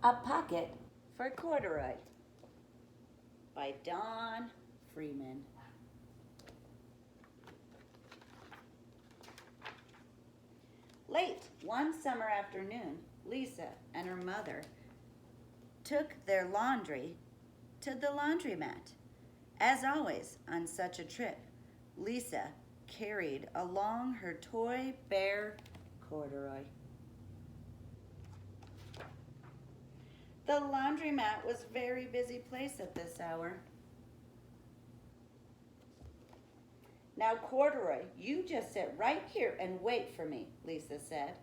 A Pocket for Corduroy by Don Freeman. Late one summer afternoon, Lisa and her mother took their laundry to the laundromat. As always on such a trip, Lisa carried along her toy bear, Corduroy. The laundromat was a very busy place at this hour. Now, Corduroy, you just sit right here and wait for me, Lisa said.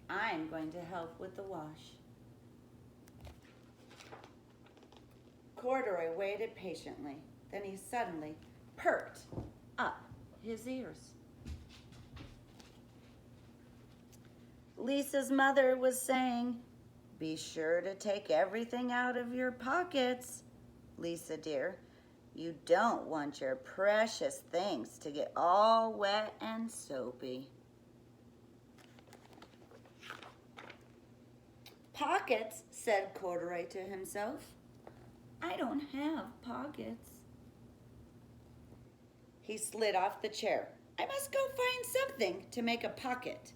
I'm going to help with the wash. Corduroy waited patiently. Then he suddenly perked up his ears. Lisa's mother was saying, "Be sure to take everything out of your pockets, Lisa dear. You don't want your precious things to get all wet and soapy." "Pockets," said Corduroy to himself. "I don't have pockets." He slid off the chair. "I must go find something to make a pocket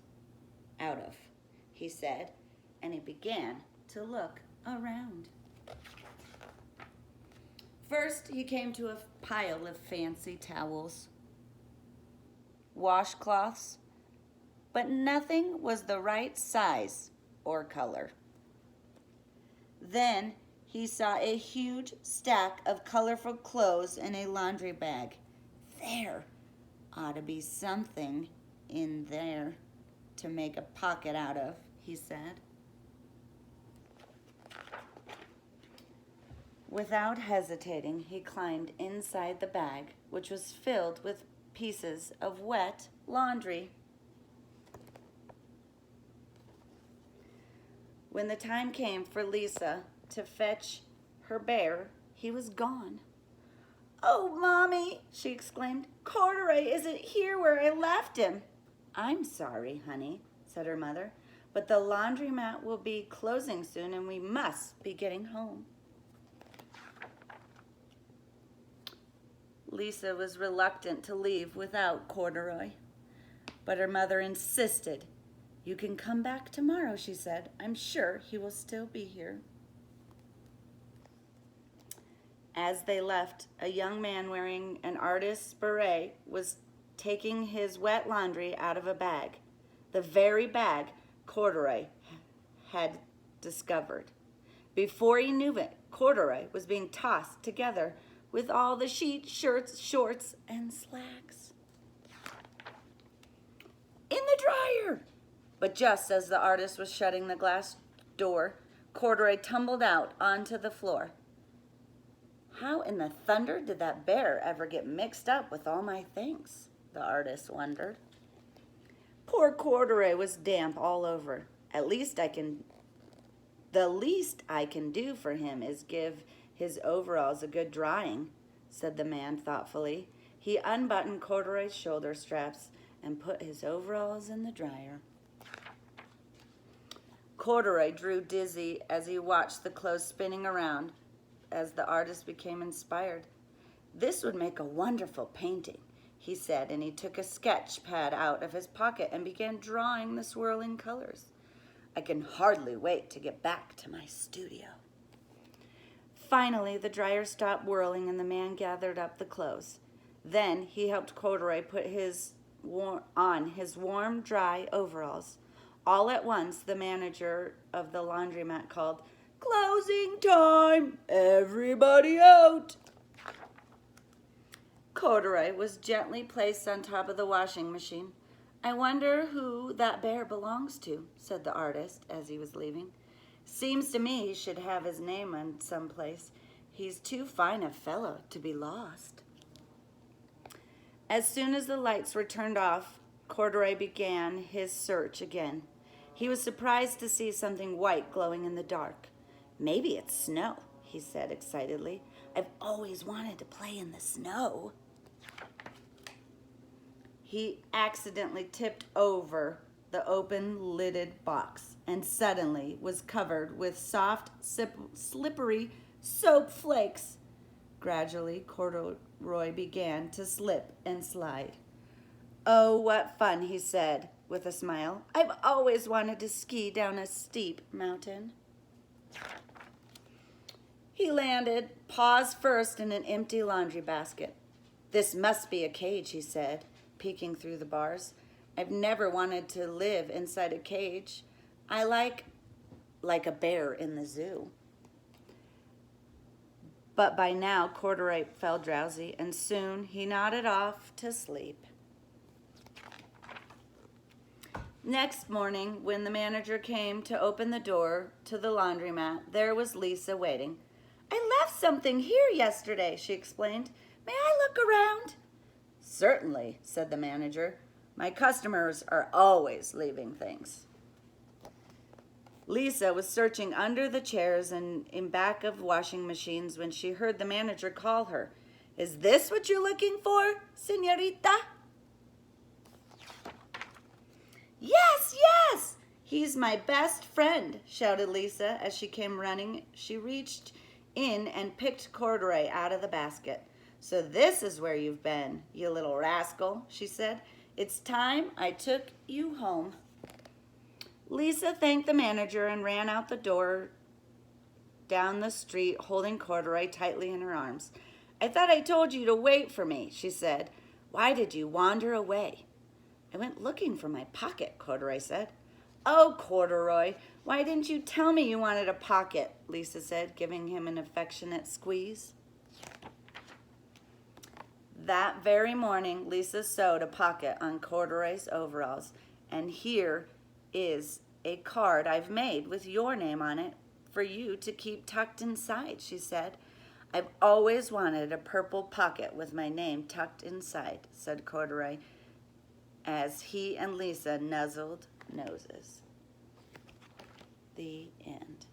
out of," he said, and he began to look around. First, he came to a pile of fancy towels, washcloths, but nothing was the right size or color. Then he saw a huge stack of colorful clothes in a laundry bag. There ought to be something in there to make a pocket out of, he said. Without hesitating, he climbed inside the bag, which was filled with pieces of wet laundry. When the time came for Lisa to fetch her bear, he was gone. "Oh, Mommy," she exclaimed, "Corduroy isn't here where I left him." "I'm sorry, honey," said her mother, "but the laundromat will be closing soon and we must be getting home." Lisa was reluctant to leave without Corduroy, but her mother insisted. "You can come back tomorrow," she said. "I'm sure he will still be here." As they left, a young man wearing an artist's beret was taking his wet laundry out of a bag, the very bag Corduroy had discovered. Before he knew it, Corduroy was being tossed together with all the sheets, shirts, shorts, and slacks. "In the dryer!" But just as the artist was shutting the glass door, Corduroy tumbled out onto the floor. "How in the thunder did that bear ever get mixed up with all my things?" the artist wondered. Poor Corduroy was damp all over. The least I can do for him is give his overalls a good drying," said the man thoughtfully. He unbuttoned Corduroy's shoulder straps and put his overalls in the dryer. Corduroy drew dizzy as he watched the clothes spinning around as the artist became inspired. "This would make a wonderful painting," he said, and he took a sketch pad out of his pocket and began drawing the swirling colors. "I can hardly wait to get back to my studio." Finally, the dryer stopped whirling and the man gathered up the clothes. Then he helped Corduroy put on his warm, dry overalls. All at once, the manager of the laundromat called, "Closing time! Everybody out!" Corduroy was gently placed on top of the washing machine. "I wonder who that bear belongs to," said the artist as he was leaving. "Seems to me he should have his name on someplace. He's too fine a fellow to be lost." As soon as the lights were turned off, Corduroy began his search again. He was surprised to see something white glowing in the dark. "Maybe it's snow," he said excitedly. "I've always wanted to play in the snow." He accidentally tipped over the open lidded box. and suddenly was covered with soft, slippery soap flakes. Gradually, Corduroy began to slip and slide. "Oh, what fun," he said with a smile. "I've always wanted to ski down a steep mountain." He landed, paws first, in an empty laundry basket. "This must be a cage," he said, peeking through the bars. "I've never wanted to live inside a cage. I like a bear in the zoo." But by now, Corduroy felt drowsy, and soon he nodded off to sleep. Next morning, when the manager came to open the door to the laundromat, there was Lisa waiting. "I left something here yesterday," she explained. "May I look around?" "Certainly," said the manager. "My customers are always leaving things." Lisa was searching under the chairs and in back of washing machines when she heard the manager call her. "Is this what you're looking for, señorita?" "Yes, yes! He's my best friend," shouted Lisa as she came running. She reached in and picked Corduroy out of the basket. "So this is where you've been, you little rascal," she said. "It's time I took you home." Lisa thanked the manager and ran out the door down the street, holding Corduroy tightly in her arms. "I thought I told you to wait for me," she said. "Why did you wander away?" "I went looking for my pocket," Corduroy said. "Oh, Corduroy, why didn't you tell me you wanted a pocket?" Lisa said, giving him an affectionate squeeze. That very morning, Lisa sewed a pocket on Corduroy's overalls, and here is a card I've made with your name on it for you to keep tucked inside, she said. "I've always wanted a purple pocket with my name tucked inside," said Corduroy, as he and Lisa nuzzled noses. The end.